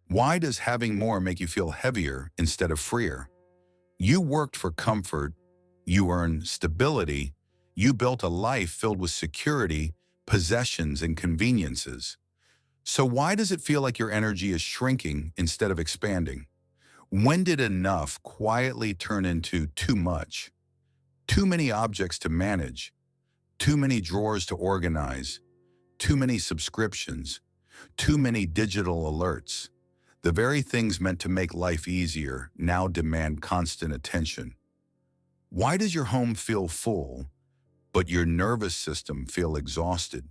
Why does having more make you feel heavier instead of freer? You worked for comfort, you earned stability, you built a life filled with security, possessions, and conveniences. So why does it feel like your energy is shrinking instead of expanding? When did enough quietly turn into too much? Too many objects to manage, too many drawers to organize, too many subscriptions, too many digital alerts. The very things meant to make life easier now demand constant attention. Why does your home feel full, but your nervous system feel exhausted?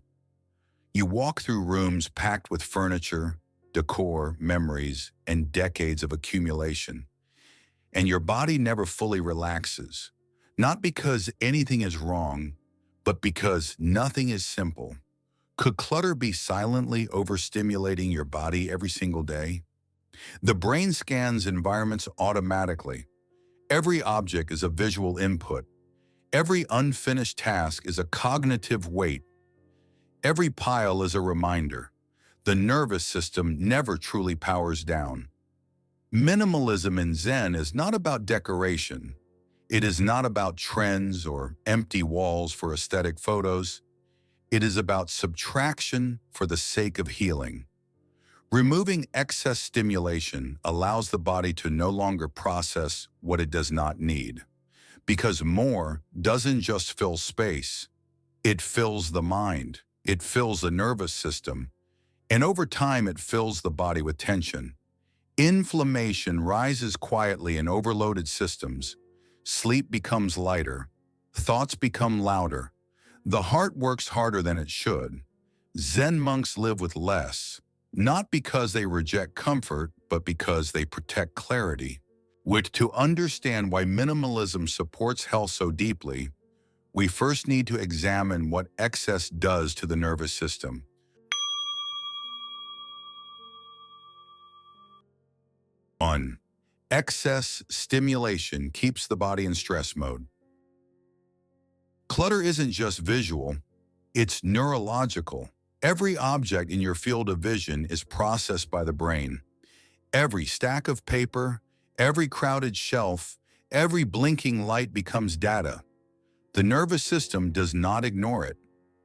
You walk through rooms packed with furniture, decor, memories, and decades of accumulation, and your body never fully relaxes. Not because anything is wrong, but because nothing is simple. Could clutter be silently overstimulating your body every single day? The brain scans environments automatically. Every object is a visual input. Every unfinished task is a cognitive weight. Every pile is a reminder. The nervous system never truly powers down. Minimalism in Zen is not about decoration. It is not about trends or empty walls for aesthetic photos. It is about subtraction for the sake of healing. Removing excess stimulation allows the body to no longer process what it does not need. Because more doesn't just fill space, it fills the mind, it fills the nervous system, and over time it fills the body with tension. Inflammation rises quietly in overloaded systems. Sleep becomes lighter. Thoughts become louder. The heart works harder than it should. Zen monks live with less, not because they reject comfort, but because they protect clarity. To understand why minimalism supports health so deeply, we first need to examine what excess does to the nervous system. 1. Excess stimulation keeps the body in stress mode. Clutter isn't just visual, it's neurological. Every object in your field of vision is processed by the brain. Every stack of paper, every crowded shelf, every blinking light becomes data. The nervous system does not ignore it.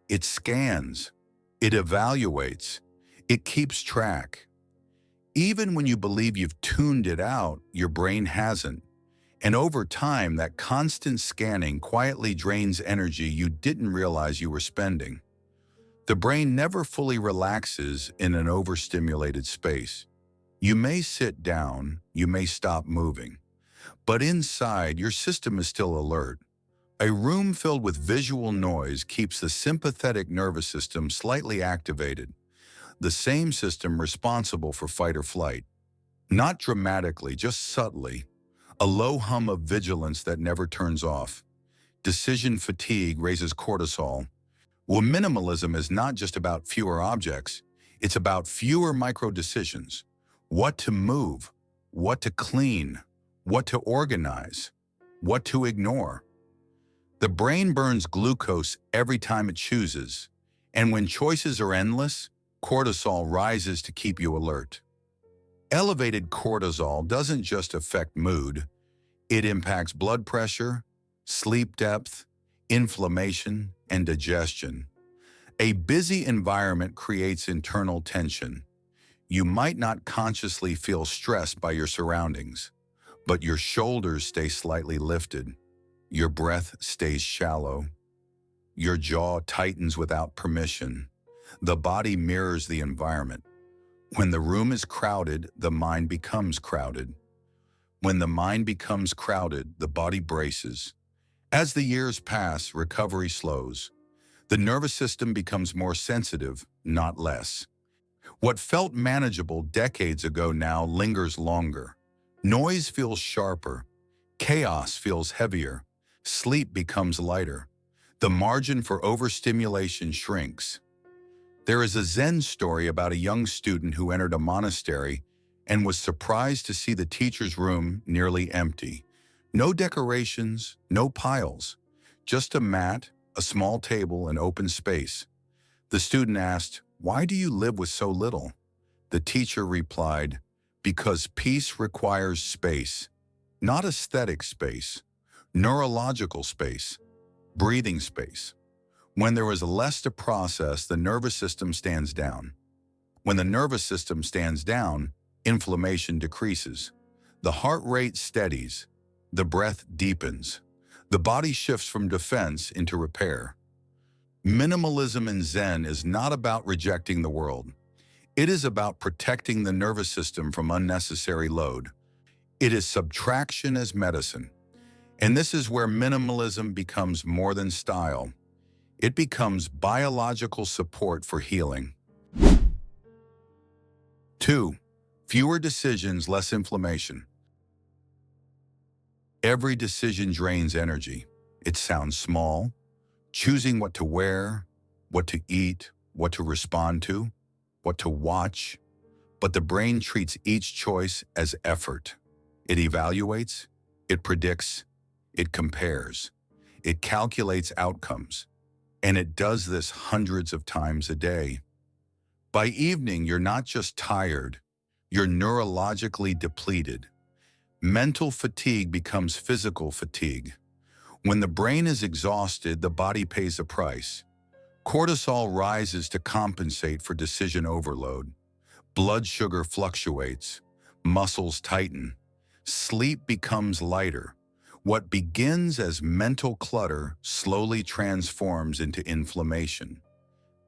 It scans, it evaluates, it keeps track. Even when you believe you've tuned it out, your brain hasn't. And over time, that constant scanning quietly drains energy you didn't realize you were spending. The brain never fully relaxes in an overstimulated space. You may sit down, you may stop moving, but inside, your system is still alert. A room filled with visual noise keeps the sympathetic nervous system slightly activated, the same system responsible for fight or flight. Not dramatically, just subtly, a low hum of vigilance that never turns off. Decision fatigue raises cortisol. Well, minimalism is not just about fewer objects, it's about fewer micro-decisions. What to move, what to clean, what to organize, what to ignore. The brain burns glucose every time it chooses, and when choices are endless, cortisol rises to keep you alert. Elevated cortisol doesn't just affect mood, it impacts blood pressure, sleep depth, inflammation, and digestion. A busy environment creates internal tension. You might not consciously feel stressed by your surroundings, but your shoulders stay slightly lifted. Your breath stays shallow. Your jaw tightens without permission. The body mirrors the environment. When the room is crowded, the mind becomes crowded. When the mind becomes crowded, the body braces. As the years pass, recovery slows. The nervous system becomes more sensitive, not less. What felt manageable decades ago now lingers longer. Noise feels sharper. Chaos feels heavier. Sleep becomes lighter. The margin for overstimulation shrinks. There is a Zen story about a young student who entered a monastery and was surprised to see the teacher's room nearly empty. No decorations, no piles, just a mat, a small table, and open space. The student asked, "Why do you live with so little?" The teacher replied, Because peace requires space, not aesthetic space, neurological space, breathing space. When there is less to process, the nervous system stands down. When the nervous system stands down, inflammation decreases. The heart rate steadies. The breath deepens. The body shifts from defense into repair. Minimalism in Zen is not about rejecting the world. It is about protecting the nervous system from unnecessary load. It is subtraction as medicine. And this is where minimalism becomes more than style. It becomes biological support for healing. 2. Fewer decisions, less inflammation. Every decision drains energy. It sounds small. Choosing what to wear, what to eat, what to respond to, what to watch. But the brain treats each choice as effort. It evaluates, it predicts, it compares, it calculates outcomes. And it does this hundreds of times a day. By evening, you're not just tired, you're neurologically depleted. Mental fatigue becomes physical fatigue. When the brain is exhausted, the body pays a price. Cortisol rises to compensate for decision overload. Blood sugar fluctuates. Muscles tighten. Sleep becomes lighter. What begins as mental clutter slowly transforms into inflammation.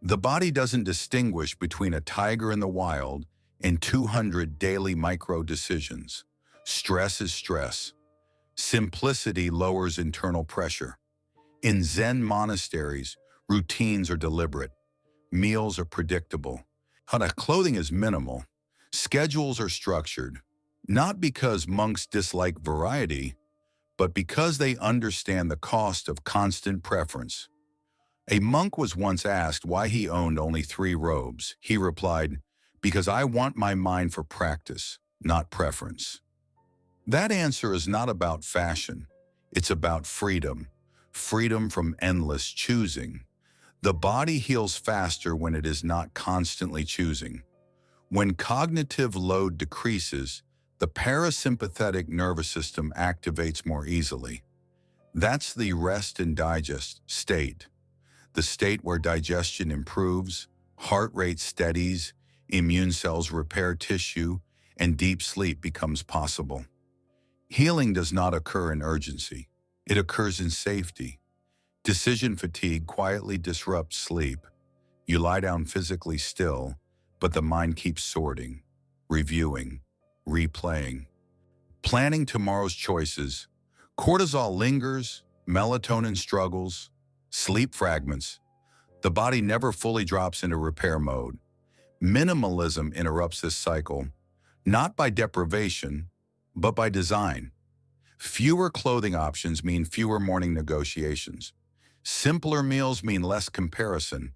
The body doesn't distinguish between a tiger in the wild and 200 daily micro-decisions. Stress is stress. Simplicity lowers internal pressure. In Zen monasteries, routines are deliberate. Meals are predictable. Clothing is minimal. Schedules are structured. Not because monks dislike variety, but because they understand the cost of constant preference. A monk was once asked why he owned only 3 robes. He replied, "Because I want my mind for practice, not preference." That answer is not about fashion. It's about freedom. Freedom from endless choosing. The body heals faster when it is not constantly choosing. When cognitive load decreases, the parasympathetic nervous system activates more easily. That's the rest and digest state. The state where digestion improves, heart rate steadies, immune cells repair tissue, and deep sleep becomes possible. Healing does not occur in urgency. It occurs in safety. Decision fatigue quietly disrupts sleep. You lie down physically still, but the mind keeps sorting, reviewing, replaying, planning tomorrow's choices. Cortisol lingers, melatonin struggles, sleep fragments. The body never fully drops into repair mode. Minimalism interrupts this cycle, not by deprivation, but by design. Fewer clothing options mean fewer morning negotiations. Simpler meals mean less comparison.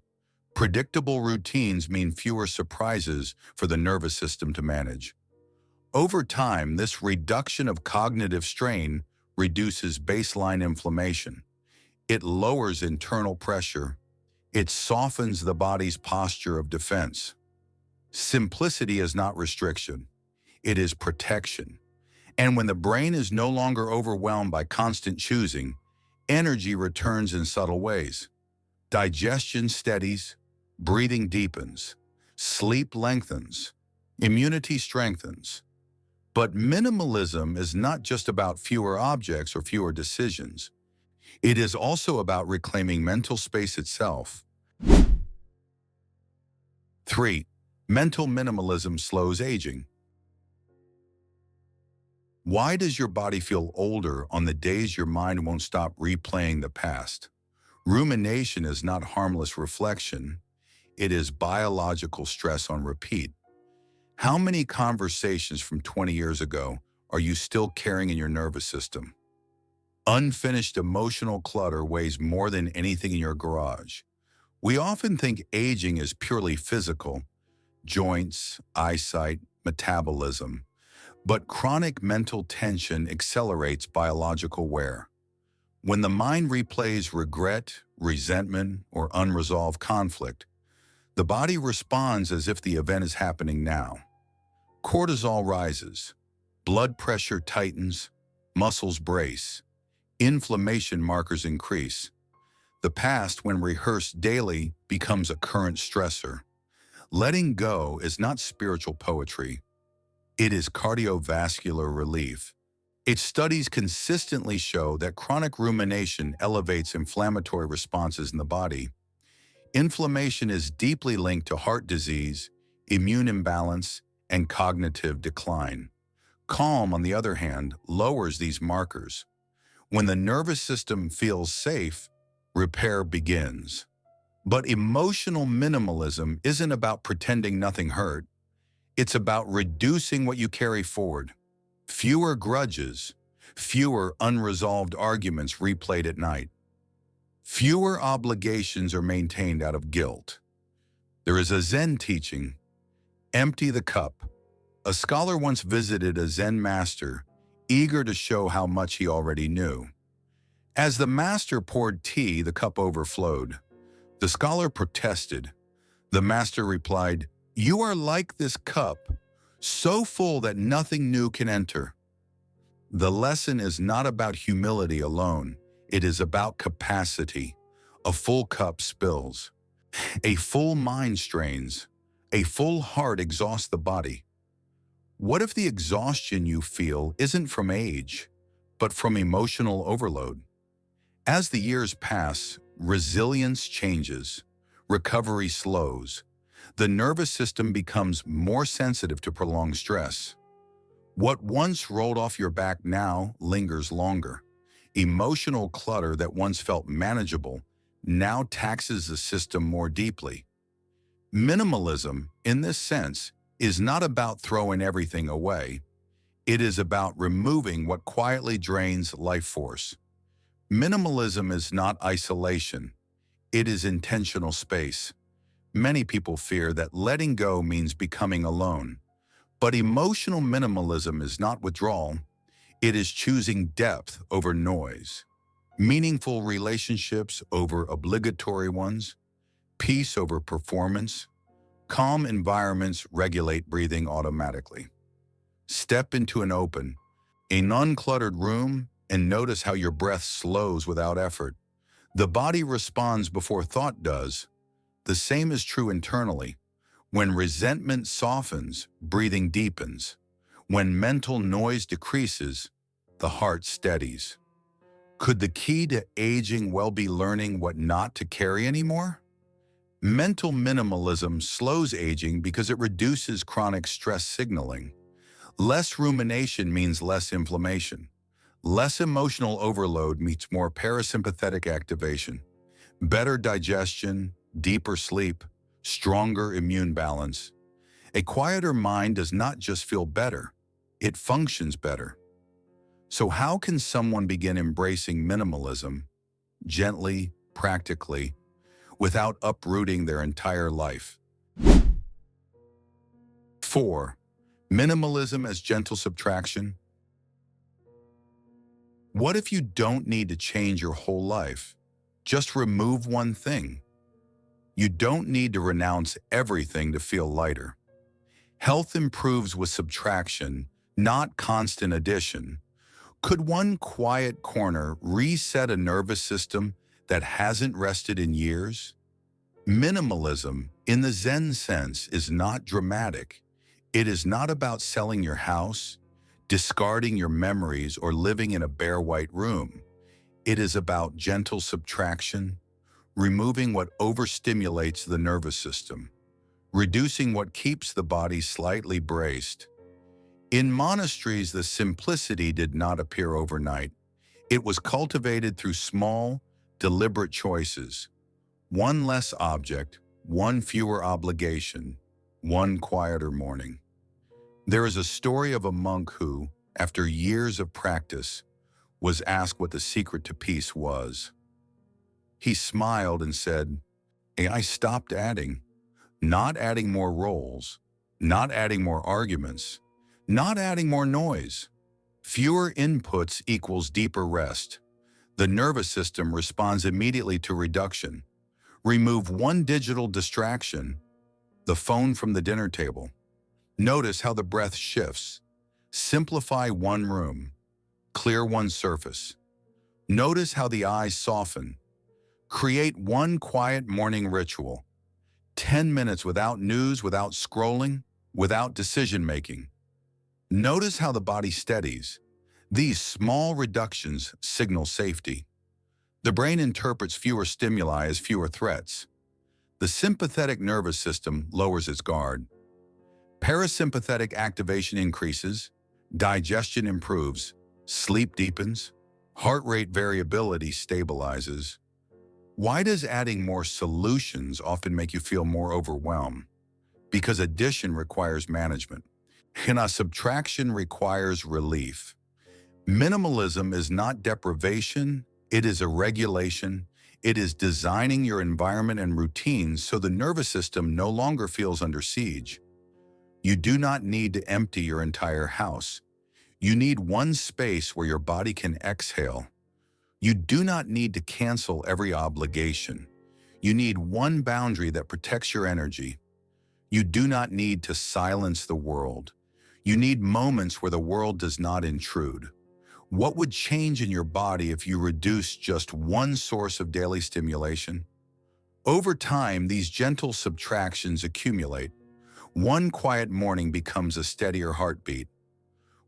Predictable routines mean fewer surprises for the nervous system to manage. Over time, this reduction of cognitive strain reduces baseline inflammation. It lowers internal pressure. It softens the body's posture of defense. Simplicity is not restriction. It is protection. And when the brain is no longer overwhelmed by constant choosing, energy returns in subtle ways. Digestion steadies, breathing deepens, sleep lengthens, immunity strengthens. But minimalism is not just about fewer objects or fewer decisions. It is also about reclaiming mental space itself. 3. Mental minimalism slows aging. Why does your body feel older on the days your mind won't stop replaying the past? Rumination is not harmless reflection. It is biological stress on repeat. How many conversations from 20 years ago are you still carrying in your nervous system? Unfinished emotional clutter weighs more than anything in your garage. We often think aging is purely physical, joints, eyesight, metabolism. But chronic mental tension accelerates biological wear. When the mind replays regret, resentment, or unresolved conflict, the body responds as if the event is happening now. Cortisol rises, blood pressure tightens, muscles brace, inflammation markers increase. The past, when rehearsed daily, becomes a current stressor. Letting go is not spiritual poetry. It is cardiovascular relief. Its studies consistently show that chronic rumination elevates inflammatory responses in the body. Inflammation is deeply linked to heart disease, immune imbalance, and cognitive decline. Calm, on the other hand, lowers these markers. When the nervous system feels safe, repair begins. But emotional minimalism isn't about pretending nothing hurt. It's about reducing what you carry forward. Fewer grudges, fewer unresolved arguments replayed at night. Fewer obligations are maintained out of guilt. There is a Zen teaching, empty the cup. A scholar once visited a Zen master, eager to show how much he already knew. As the master poured tea, the cup overflowed. The scholar protested. The master replied, "You are like this cup, so full that nothing new can enter." The lesson is not about humility alone. It is about capacity. A full cup spills. A full mind strains. A full heart exhausts the body. What if the exhaustion you feel isn't from age, but from emotional overload? As the years pass, resilience changes. Recovery slows. The nervous system becomes more sensitive to prolonged stress. What once rolled off your back now lingers longer. Emotional clutter that once felt manageable now taxes the system more deeply. Minimalism, in this sense, is not about throwing everything away. It is about removing what quietly drains life force. Minimalism is not isolation. It is intentional space. Many people fear that letting go means becoming alone. But emotional minimalism is not withdrawal. It is choosing depth over noise, meaningful relationships over obligatory ones, peace over performance. Calm environments regulate breathing automatically. Step into an open, an uncluttered room and notice how your breath slows without effort. The body responds before thought does. The same is true internally. When resentment softens, breathing deepens. When mental noise decreases, the heart steadies. Could the key to aging well be learning what not to carry anymore? Mental minimalism slows aging because it reduces chronic stress signaling. Less rumination means less inflammation. Less emotional overload means more parasympathetic activation. Better digestion, deeper sleep, stronger immune balance. A quieter mind does not just feel better, it functions better. So how can someone begin embracing minimalism gently, practically, without uprooting their entire life? 4. Minimalism as gentle subtraction. What if you don't need to change your whole life? Just remove one thing. You don't need to renounce everything to feel lighter. Health improves with subtraction, not constant addition. Could one quiet corner reset a nervous system that hasn't rested in years? Minimalism, in the Zen sense, is not dramatic. It is not about selling your house, discarding your memories, or living in a bare white room. It is about gentle subtraction, removing what overstimulates the nervous system, reducing what keeps the body slightly braced. In monasteries, the simplicity did not appear overnight. It was cultivated through small, deliberate choices. One less object, one fewer obligation, one quieter morning. There is a story of a monk who, after years of practice, was asked what the secret to peace was. He smiled and said, I stopped adding, not adding more roles, not adding more arguments, not adding more noise. Fewer inputs equals deeper rest. The nervous system responds immediately to reduction. Remove one digital distraction, the phone from the dinner table. Notice how the breath shifts. Simplify one room. Clear one surface. Notice how the eyes soften. Create one quiet morning ritual. 10 minutes without news, without scrolling, without decision-making. Notice how the body steadies. These small reductions signal safety. The brain interprets fewer stimuli as fewer threats. The sympathetic nervous system lowers its guard. Parasympathetic activation increases, digestion improves, sleep deepens, heart rate variability stabilizes. Why does adding more solutions often make you feel more overwhelmed? Because addition requires management, and subtraction requires relief. Minimalism is not deprivation, it is a regulation. It is designing your environment and routines so the nervous system no longer feels under siege. You do not need to empty your entire house. You need one space where your body can exhale. You do not need to cancel every obligation. You need one boundary that protects your energy. You do not need to silence the world. You need moments where the world does not intrude. What would change in your body if you reduced just one source of daily stimulation? Over time, these gentle subtractions accumulate. One quiet morning becomes a steadier heartbeat.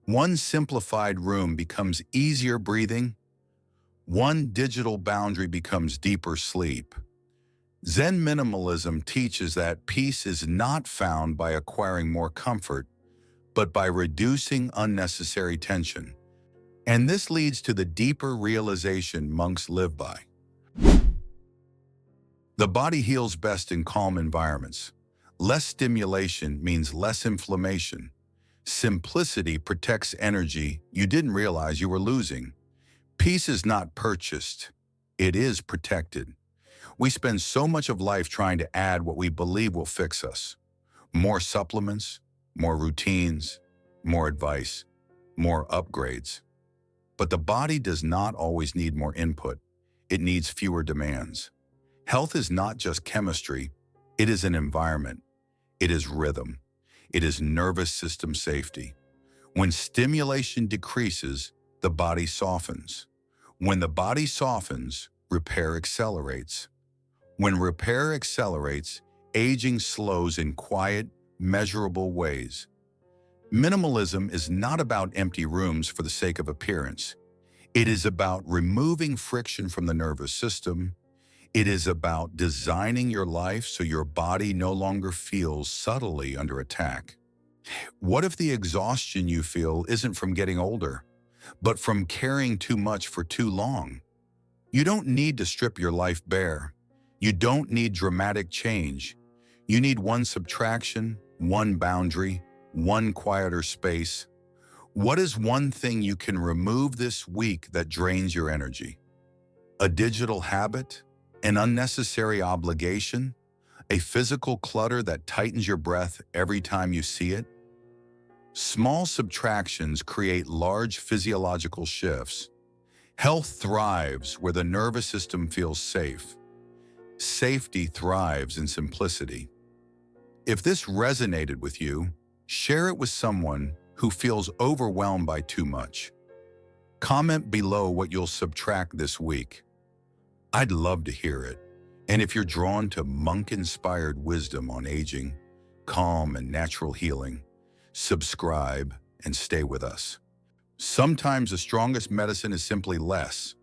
One simplified room becomes easier breathing. One digital boundary becomes deeper sleep. Zen minimalism teaches that peace is not found by acquiring more comfort, but by reducing unnecessary tension. And this leads to the deeper realization monks live by. The body heals best in calm environments. Less stimulation means less inflammation. Simplicity protects energy you didn't realize you were losing. Peace is not purchased, it is protected. We spend so much of life trying to add what we believe will fix us. More supplements, more routines, more advice, more upgrades. But the body does not always need more input. It needs fewer demands. Health is not just chemistry. It is an environment. It is rhythm. It is nervous system safety. When stimulation decreases, the body softens. When the body softens, repair accelerates. When repair accelerates, aging slows in quiet, measurable ways. Minimalism is not about empty rooms for the sake of appearance. It is about removing friction from the nervous system. It is about designing your life so your body no longer feels subtly under attack. What if the exhaustion you feel isn't from getting older, but from carrying too much for too long? You don't need to strip your life bare. You don't need dramatic change. You need one subtraction, one boundary, one quieter space. What is one thing you can remove this week that drains your energy? A digital habit? An unnecessary obligation? A physical clutter that tightens your breath every time you see it? Small subtractions create large physiological shifts. Health thrives where the nervous system feels safe. Safety thrives in simplicity. If this resonated with you, share it with someone who feels overwhelmed by too much. Comment below what you'll subtract this week. I'd love to hear it. And if you're drawn to monk-inspired wisdom on aging, calm, and natural healing, subscribe and stay with us. Sometimes the strongest medicine is simply less.